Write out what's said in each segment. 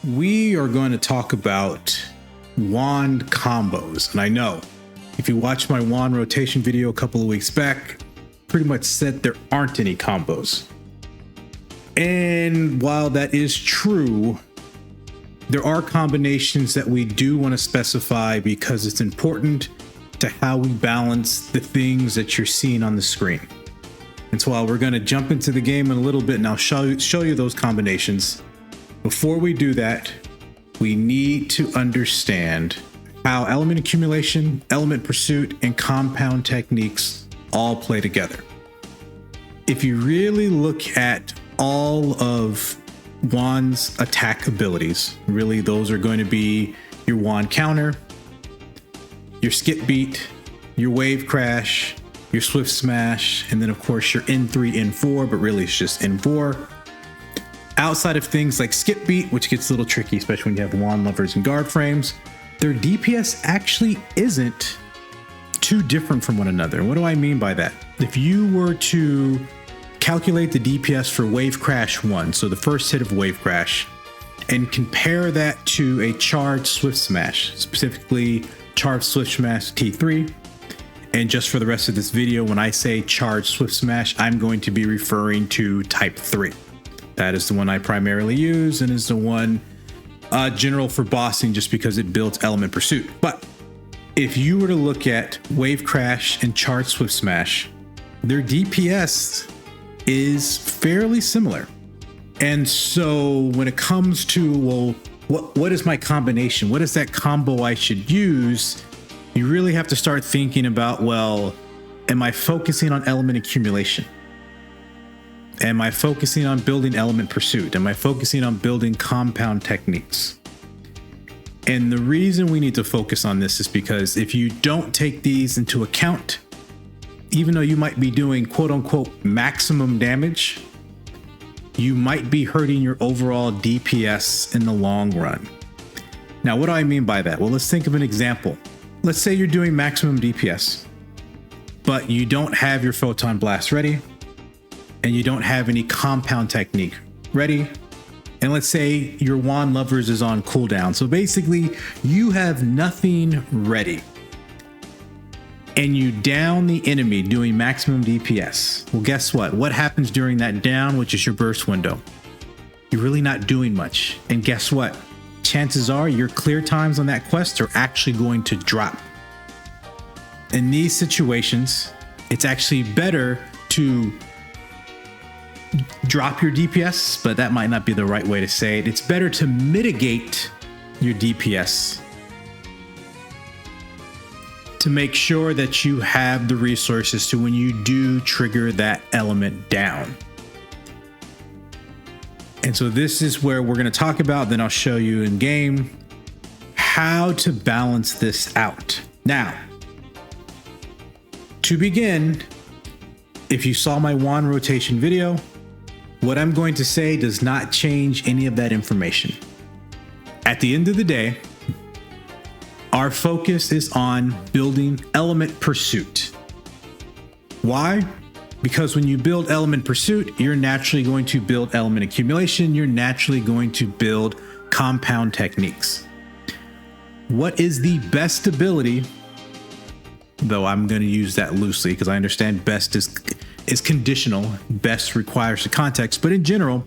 we are going to talk about wand combos. And I know if you watched my wand rotation video a couple of weeks back, pretty much said there aren't any combos. And while that is true, there are combinations that we do want to specify because it's important to how we balance the things that you're seeing on the screen. And so while we're going to jump into the game in a little bit and I'll show you those combinations, before we do that, we need to understand how element accumulation, element pursuit, and compound techniques all play together. If you really look at all of wand's attack abilities, really those are going to be your wand counter, your skip beat, your wave crash, your swift smash, and then of course your N3, N4, but really it's just N4. Outside of things like skip beat, which gets a little tricky, especially when you have wand levers and guard frames, their DPS actually isn't too different from one another. What do I mean by that? If you were to calculate the DPS for wave crash 1, so the first hit of wave crash, and compare that to a charged swift smash, specifically charged swift smash T3. And just for the rest of this video, when I say charged swift smash, I'm going to be referring to type 3. That is the one I primarily use and is the one general for bossing just because it builds element pursuit. But if you were to look at wave crash and charged swift smash, their DPS is fairly similar. And so when it comes to, well, what is my combination? What is that combo I should use? You really have to start thinking about, well, am I focusing on element accumulation? Am I focusing on building element pursuit? Am I focusing on building compound techniques? And the reason we need to focus on this is because if you don't take these into account, even though you might be doing quote unquote maximum damage, you might be hurting your overall DPS in the long run. Now, what do I mean by that? Well, let's think of an example. Let's say you're doing maximum DPS, but you don't have your photon blast ready, and you don't have any compound technique ready. And let's say your wand levers is on cooldown. So basically you have nothing ready and you down the enemy doing maximum DPS. Well, guess what? What happens during that down, which is your burst window? You're really not doing much. And guess what? Chances are your clear times on that quest are actually going to drop. In these situations, it's actually better to drop your DPS, but that might not be the right way to say it. It's better to mitigate your DPS to make sure that you have the resources to when you do trigger that element down. And so this is where we're going to talk about, then I'll show you in game how to balance this out. Now, to begin, if you saw my wand rotation video, what I'm going to say does not change any of that information. At the end of the day, our focus is on building element pursuit. Why? Because when you build element pursuit, you're naturally going to build element accumulation. You're naturally going to build compound techniques. What is the best ability? Though I'm going to use that loosely because I understand best is conditional. Best requires the context, but in general,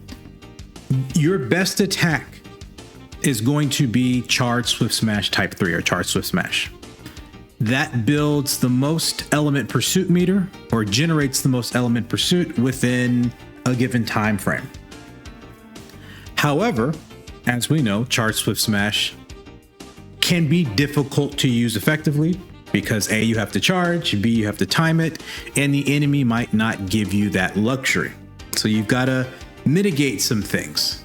your best attack is going to be charged swift smash type 3 or charged swift smash. That builds the most element pursuit meter or generates the most element pursuit within a given time frame. However, as we know, charged swift smash can be difficult to use effectively because A, you have to charge, B, you have to time it, and the enemy might not give you that luxury. So you've got to mitigate some things.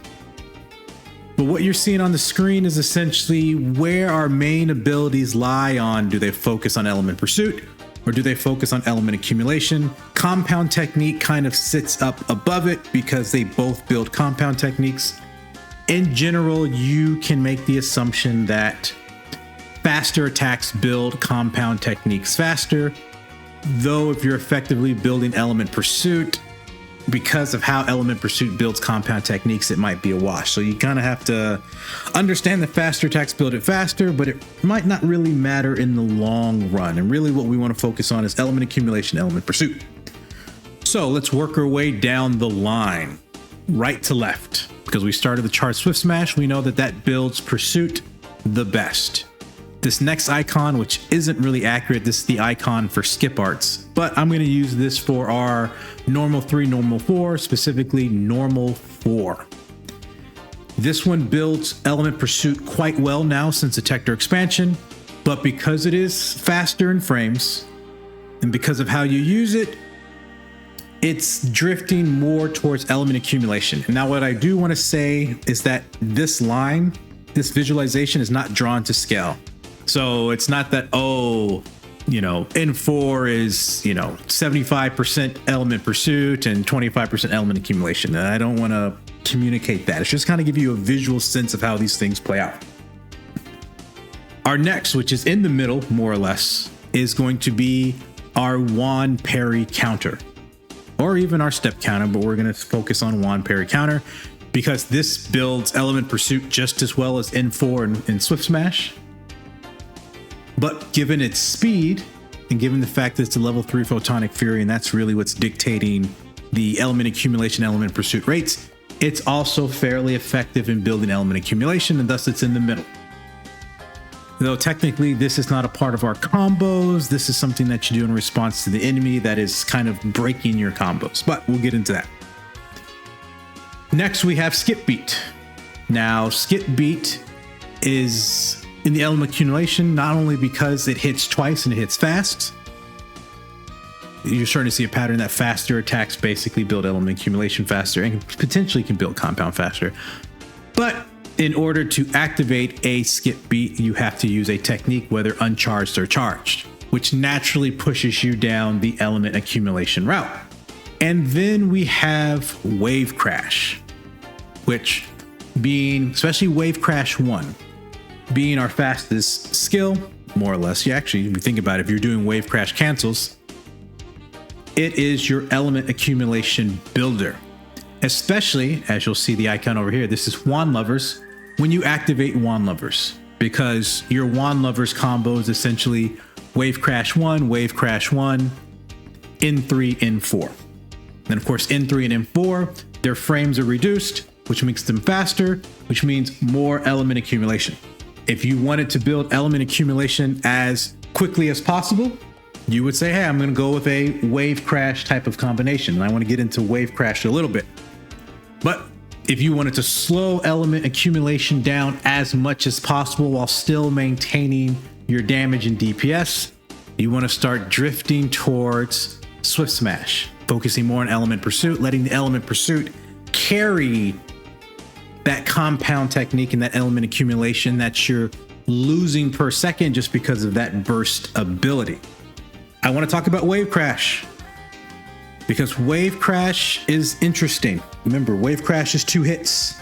But what you're seeing on the screen is essentially where our main abilities lie on. Do they focus on element pursuit or do they focus on element accumulation? Compound technique kind of sits up above it because they both build compound techniques. In general, you can make the assumption that faster attacks build compound techniques faster, though if you're effectively building element pursuit, because of how Element Pursuit builds compound techniques, it might be a wash. So you kind of have to understand that faster attacks build it faster, but it might not really matter in the long run. And really what we want to focus on is Element Accumulation, Element Pursuit. So let's work our way down the line, right to left. Because we started the chart Swift Smash, we know that that builds Pursuit the best. This next icon, which isn't really accurate, this is the icon for skip arts, but I'm going to use this for our normal 3, normal 4, specifically normal 4. This one builds Element Pursuit quite well now since the Techter expansion, but because it is faster in frames and because of how you use it, it's drifting more towards Element Accumulation. And now what I do want to say is that this line, this visualization is not drawn to scale. So it's not that, oh, N4 is, 75% Element Pursuit and 25% Element Accumulation. I don't want to communicate that. It's just kind of give you a visual sense of how these things play out. Our next, which is in the middle, more or less, is going to be our wand parry counter, or even our step counter, but we're going to focus on wand parry counter because this builds Element Pursuit just as well as N4 and Swift Smash. But given its speed and given the fact that it's a level 3 Photonic Fury, and that's really what's dictating the Element Accumulation, Element Pursuit rates, it's also fairly effective in building Element Accumulation, and thus it's in the middle. Though technically this is not a part of our combos, this is something that you do in response to the enemy that is kind of breaking your combos, but we'll get into that. Next we have Skip Beat. Now Skip Beat is in the Element Accumulation, not only because it hits twice and it hits fast. You're starting to see a pattern that faster attacks basically build Element Accumulation faster and potentially can build compound faster. But in order to activate a Skip Beat, you have to use a technique, whether uncharged or charged, which naturally pushes you down the Element Accumulation route. And then we have Wave Crash, which being, especially Wave Crash 1, being our fastest skill, more or less. You actually, if you think about it, if you're doing Wave Crash cancels, it is your Element Accumulation builder. Especially, as you'll see the icon over here, this is Wand Lovers, when you activate Wand Lovers, because your Wand Lovers combo is essentially Wave Crash 1, Wave Crash 1, N3, N4. Then of course, N3 and N4, their frames are reduced, which makes them faster, which means more Element Accumulation. If you wanted to build Element Accumulation as quickly as possible, you would say, hey, I'm going to go with a Wave Crash type of combination. And I want to get into Wave Crash a little bit. But if you wanted to slow Element Accumulation down as much as possible while still maintaining your damage and DPS, you want to start drifting towards Swift Smash, focusing more on Element Pursuit, letting the Element Pursuit carry that compound technique and that Element Accumulation that you're losing per second just because of that burst ability. I want to talk about Wave Crash because Wave Crash is interesting. Remember, Wave Crash is 2 hits.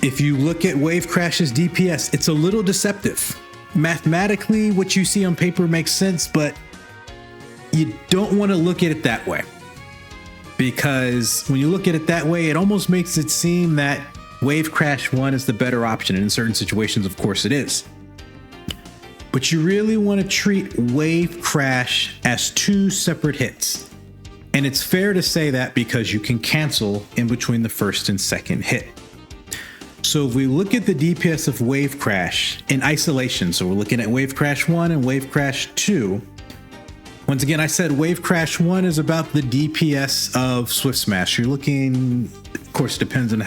If you look at Wave Crash's DPS, it's a little deceptive. Mathematically, what you see on paper makes sense, but you don't want to look at it that way. Because when you look at it that way, it almost makes it seem that Wave Crash 1 is the better option. And in certain situations, of course, it is. But you really want to treat Wave Crash as 2 separate hits. And it's fair to say that because you can cancel in between the first and second hit. So if we look at the DPS of Wave Crash in isolation, so we're looking at Wave Crash 1 and Wave Crash 2. Once again, I said Wave Crash 1 is about the DPS of Swift Smash. You're looking, of course, it depends on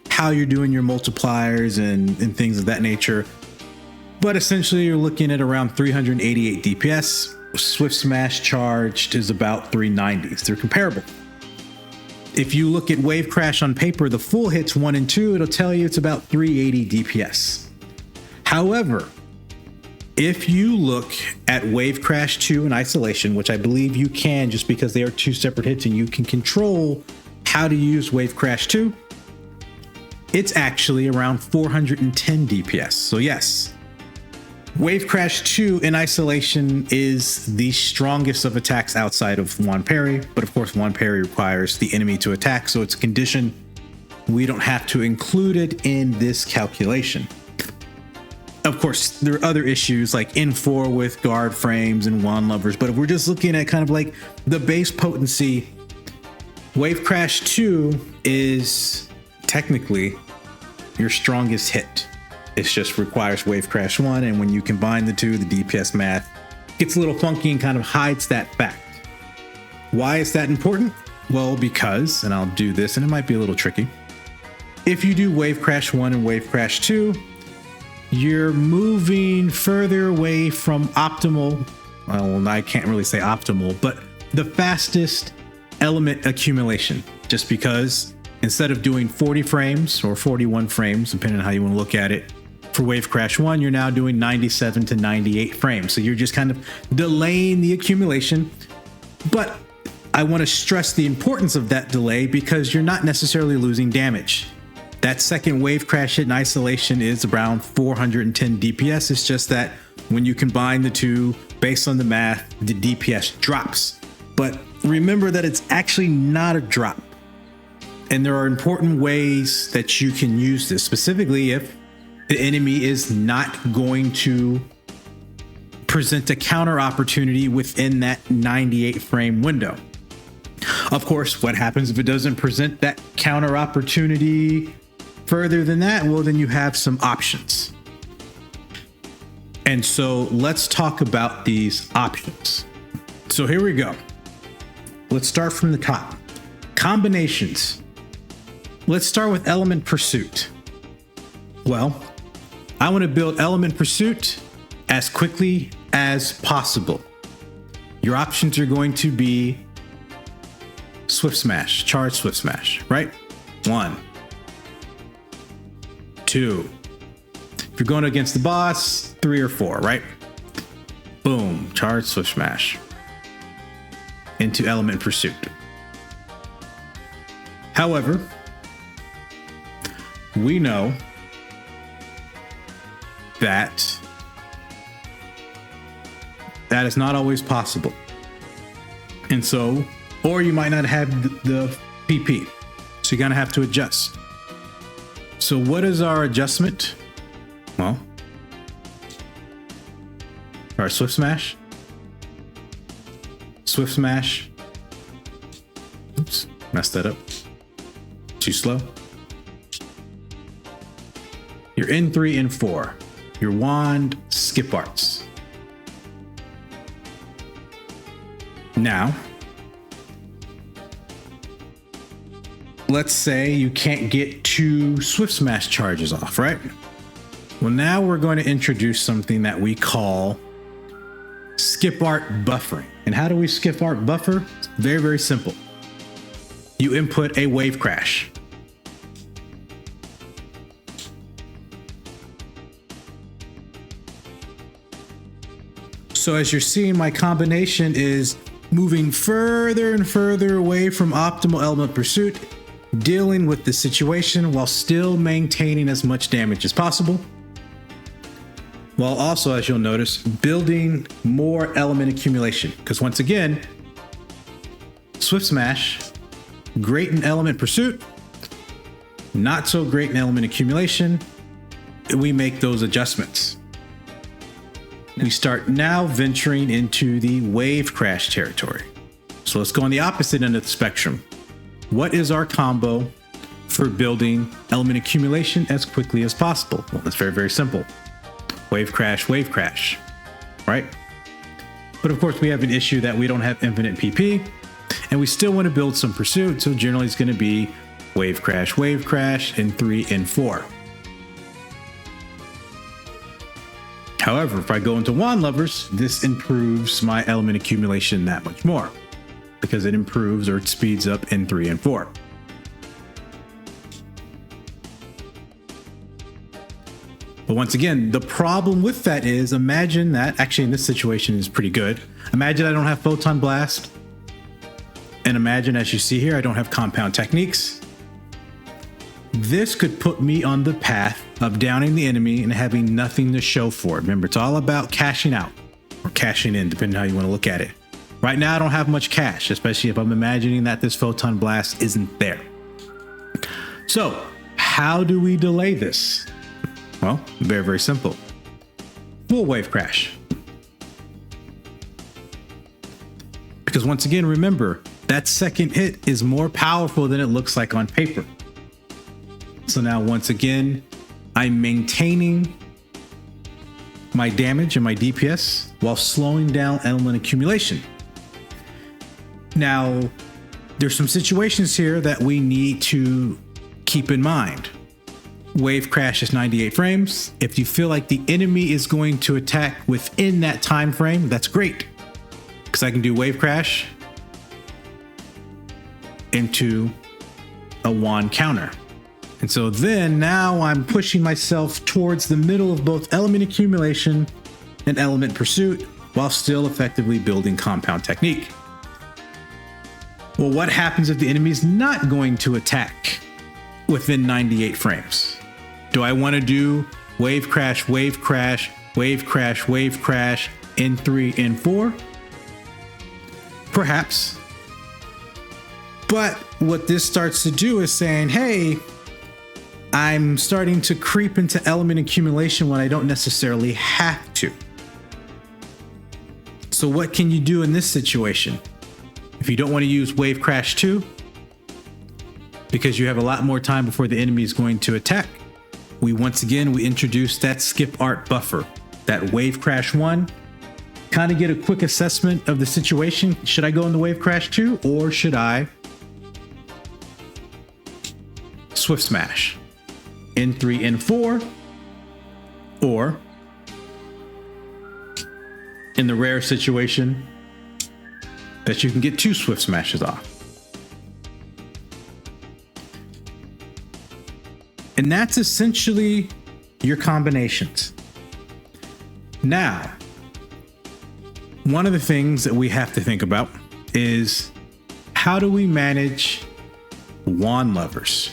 how you're doing your multipliers and things of that nature. But essentially, you're looking at around 388 DPS. Swift Smash charged is about 390s. They're comparable. If you look at Wave Crash on paper, the full hits 1 and 2, it'll tell you it's about 380 DPS. However, if you look at Wave Crash 2 in isolation, which I believe you can just because they are 2 separate hits and you can control how to use Wave Crash 2, it's actually around 410 DPS. So yes, Wave Crash 2 in isolation is the strongest of attacks outside of one parry, but of course one parry requires the enemy to attack, so it's a condition. We don't have to include it in this calculation. Of course, there are other issues like N4 with guard frames and wand levers, but if we're just looking at kind of like the base potency, Wave Crash 2 is technically your strongest hit. It just requires Wave Crash 1, and when you combine the two, the DPS math gets a little funky and kind of hides that fact. Why is that important? Well, because, and I'll do this, and it might be a little tricky. If you do Wave Crash 1 and Wave Crash 2, you're moving further away from optimal, well, I can't really say optimal, but the fastest element accumulation, just because instead of doing 40 frames or 41 frames, depending on how you want to look at it, for Wave Crash 1, you're now doing 97 to 98 frames. So you're just kind of delaying the accumulation. But I want to stress the importance of that delay because you're not necessarily losing damage. That second Wave Crash hit in isolation is around 410 DPS. It's just that when you combine the two, based on the math, the DPS drops. But remember that it's actually not a drop. And there are important ways that you can use this, specifically if the enemy is not going to present a counter opportunity within that 98 frame window. Of course, what happens if it doesn't present that counter opportunity further than that? Well, then you have some options. And so let's talk about these options. So here we go. Let's start from the top. Combinations. Let's start with Element Pursuit. Well, I want to build Element Pursuit as quickly as possible. Your options are going to be Swift Smash, Charge Swift Smash, right? 1, 2. If you're going against the boss, 3 or 4, right? Boom, Charge Swift Smash into Element Pursuit. However, we know that is not always possible. And so, or you might not have the PP. So you're gonna have to adjust. So what is our adjustment? Well, our Swift Smash. Swift Smash. Oops, messed that up. Too slow. Your N3, N4. Your wand, skip arts. Now, let's say you can't get 2 Swift Smash charges off, right? Well, now we're going to introduce something that we call skip art buffering. And how do we skip art buffer? It's very, very simple. You input a Wave Crash. So as you're seeing, my combination is moving further and further away from optimal element pursuit, dealing with the situation while still maintaining as much damage as possible, while also, as you'll notice, building more element accumulation. Because once again, Swift Smash, great in element pursuit, not so great in element accumulation. We make those adjustments. We start now venturing into the Wave Crash territory. So let's go on the opposite end of the spectrum. What is our combo for building element accumulation as quickly as possible? Well, it's very, very simple. Wave Crash, right? But of course, we have an issue that we don't have infinite PP, and we still want to build some pursuit. So generally, it's going to be Wave Crash, N3, N4. However, if I go into wand levers, this improves my element accumulation that much more because it improves or it speeds up N3 and 4. But once again, the problem with that is, imagine that, actually in this situation is pretty good. Imagine I don't have Photon Blast. And imagine, as you see here, I don't have compound techniques. this could put me on the path of downing the enemy and having nothing to show for it. Remember, it's all about cashing out or cashing in, depending on how you want to look at it. Right now, I don't have much cash, especially if I'm imagining that this photon blast isn't there. So how do we delay this? Well, very, very simple. Full wave crash. Because once again, remember, that second hit is more powerful than it looks like on paper. So now, once again, I'm maintaining my damage and my DPS while slowing down element accumulation. Now, there's some situations here that we need to keep in mind. Wave crash is 98 frames. If you feel like the enemy is going to attack within that time frame, that's great, because I can do wave crash into a wand counter. And so then now I'm pushing myself towards the middle of both element accumulation and element pursuit while still effectively building compound technique. Well, what happens if the enemy is not going to attack within 98 frames? Do I want to do wave crash, wave crash, wave crash, wave crash, N3, N4? Perhaps. But what this starts to do is saying, hey, I'm starting to creep into element accumulation when I don't necessarily have to. So what can you do in this situation? If you don't want to use wave crash 2, because you have a lot more time before the enemy is going to attack, we introduce that skip art buffer, that wave crash 1, kind of get a quick assessment of the situation. Should I go into wave crash 2 or should I swift smash N3, N4, or in the rare situation that you can get 2 swift smashes off? And that's essentially your combinations. Now, one of the things that we have to think about is, how do we manage wand levers?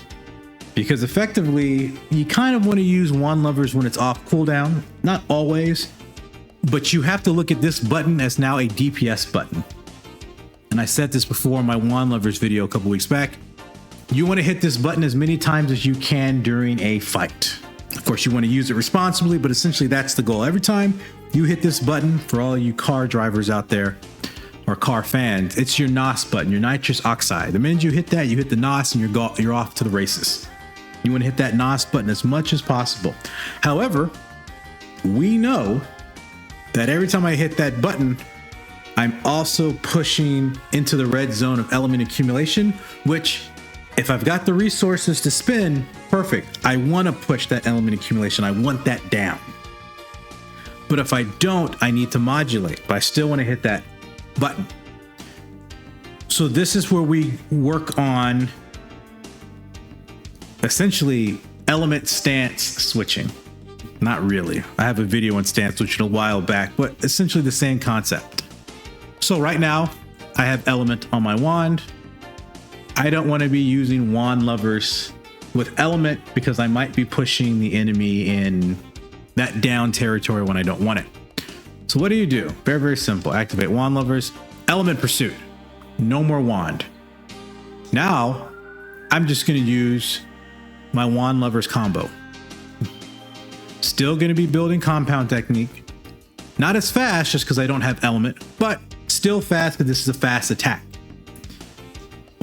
Because effectively, you kind of want to use wand levers when it's off cooldown. Not always, but you have to look at this button as now a DPS button. And I said this before in my wand levers video a couple weeks back. You want to hit this button as many times as you can during a fight. Of course, you want to use it responsibly, but essentially that's the goal. Every time you hit this button, for all you car drivers out there or car fans, it's your NOS button, your nitrous oxide. The minute you hit that, you hit the NOS and you're off to the races. You want to hit that NOS button as much as possible. However, we know that every time I hit that button, I'm also pushing into the red zone of element accumulation, which, if I've got the resources to spend, perfect. I want to push that element accumulation. I want that down. But if I don't, I need to modulate, but I still want to hit that button. So this is where we work on essentially element stance switching. Not really. I have a video on stance switching a while back, but essentially the same concept. So right now I have element on my wand. I don't want to be using wand levers with element because I might be pushing the enemy in that down territory when I don't want it. So what do? Very, very simple. Activate wand levers, element pursuit. No more wand. Now I'm just going to use my wand levers combo. Still going to be building compound technique. Not as fast just because I don't have element, but still fast because this is a fast attack.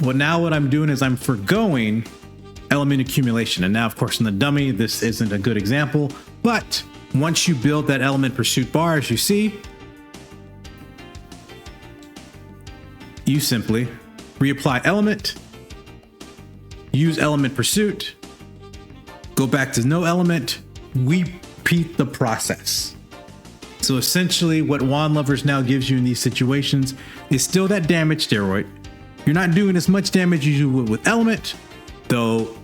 Well, now what I'm doing is I'm forgoing element accumulation. And now, of course, in the dummy, this isn't a good example, but once you build that element pursuit bar, as you see, you simply reapply element, use element pursuit, go back to no element, repeat the process. So essentially what wand levers now gives you in these situations is still that damage steroid. You're not doing as much damage as you would with element, though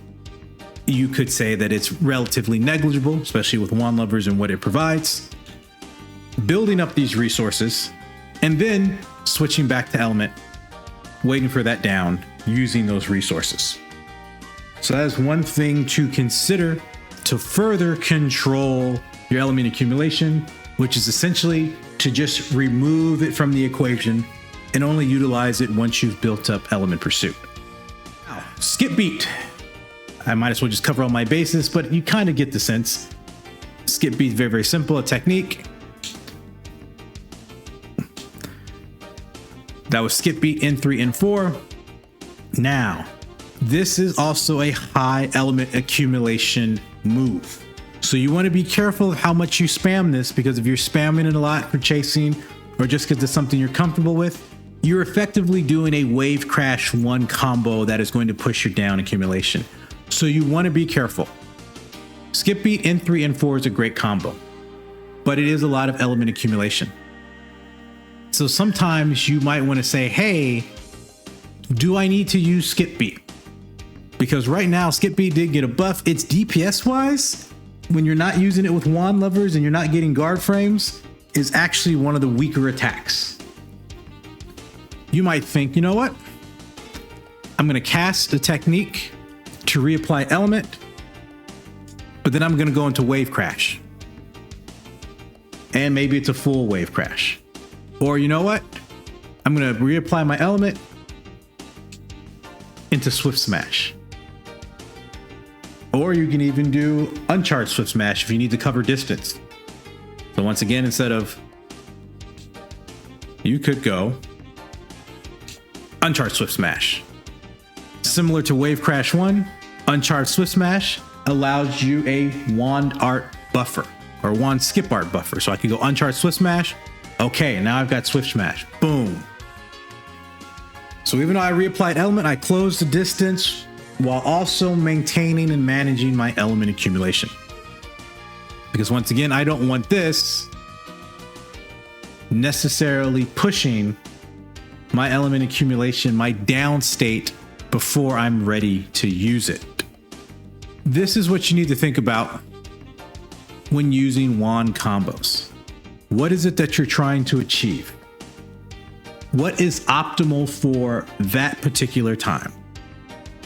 you could say that it's relatively negligible, especially with wand levers and what it provides. Building up these resources and then switching back to element, waiting for that down, using those resources. So that's one thing to consider to further control your element accumulation, which is essentially to just remove it from the equation and only utilize it once you've built up element pursuit. Now, skip beat. I might as well just cover all my bases, but you kind of get the sense. Skip beat, very, very simple, a technique. That was skip beat N3, N4. Now, this is also a high element accumulation move. So you want to be careful of how much you spam this, because if you're spamming it a lot for chasing or just because it's something you're comfortable with, you're effectively doing a wave crash 1 combo that is going to push your down accumulation. So you want to be careful. Skip beat N3, N4 is a great combo, but it is a lot of element accumulation. So sometimes you might want to say, hey, do I need to use skip beat? Because right now, skip beat did get a buff. It's DPS wise, when you're not using it with wand levers and you're not getting guard frames, is actually one of the weaker attacks. You might think, you know what? I'm going to cast a technique to reapply element, but then I'm going to go into wave crash. And maybe it's a full wave crash. Or you know what? I'm going to reapply my element into Swift Smash. Or you can even do Uncharged Swift Smash if you need to cover distance. So once again, instead of, you could go Uncharged Swift Smash. Similar to Wave Crash 1, Uncharged Swift Smash allows you a wand art buffer or wand skip art buffer. So I could go Uncharged Swift Smash. Okay, now I've got Swift Smash. Boom. So even though I reapplied element, I closed the distance while also maintaining and managing my element accumulation. Because once again, I don't want this necessarily pushing my element accumulation, my down state, before I'm ready to use it. This is what you need to think about when using wand combos. What is it that you're trying to achieve? What is optimal for that particular time?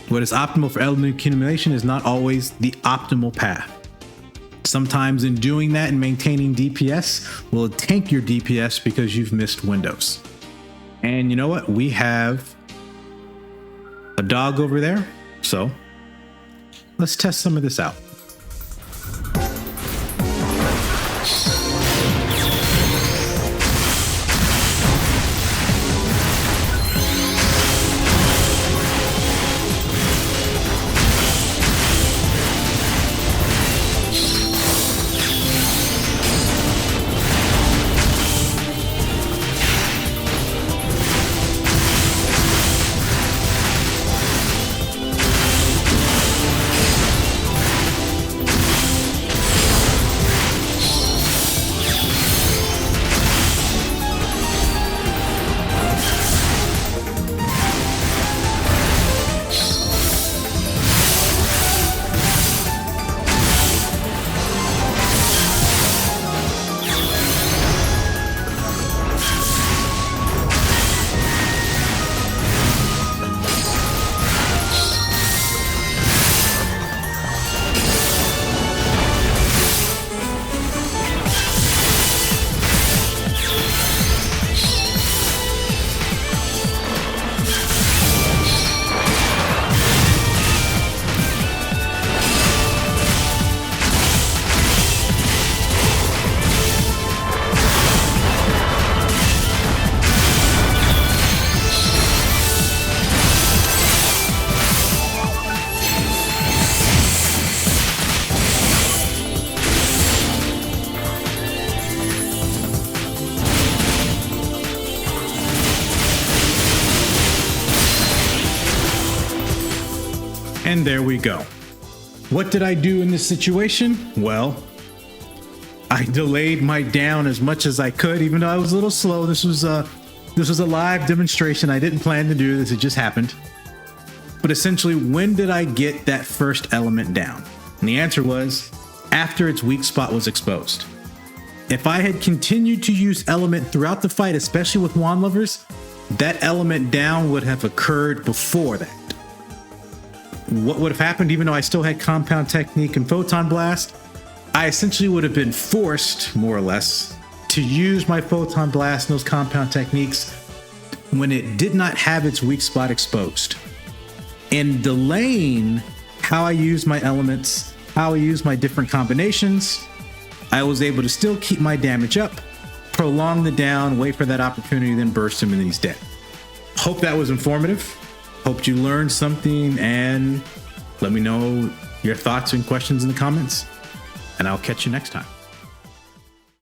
What is optimal for element accumulation is not always the optimal path. Sometimes in doing that and maintaining DPS will tank your DPS because you've missed windows. And you know what? We have a dog over there. So let's test some of this out. And there we go. What did I do in this situation? Well, I delayed my down as much as I could, even though I was a little slow. This was a live demonstration. I didn't plan to do this. It just happened. But essentially, when did I get that first element down? And the answer was after its weak spot was exposed. If I had continued to use element throughout the fight, especially with wand lovers, that element down would have occurred before that. what would have happened, even though I still had Compound Technique and Photon Blast, I essentially would have been forced, more or less, to use my Photon Blast and those Compound Techniques when it did not have its weak spot exposed. And delaying how I use my elements, how I use my different combinations, I was able to still keep my damage up, prolong the down, wait for that opportunity, then burst him and he's dead. Hope that was informative. Hope you learned something, and let me know your thoughts and questions in the comments, and I'll catch you next time.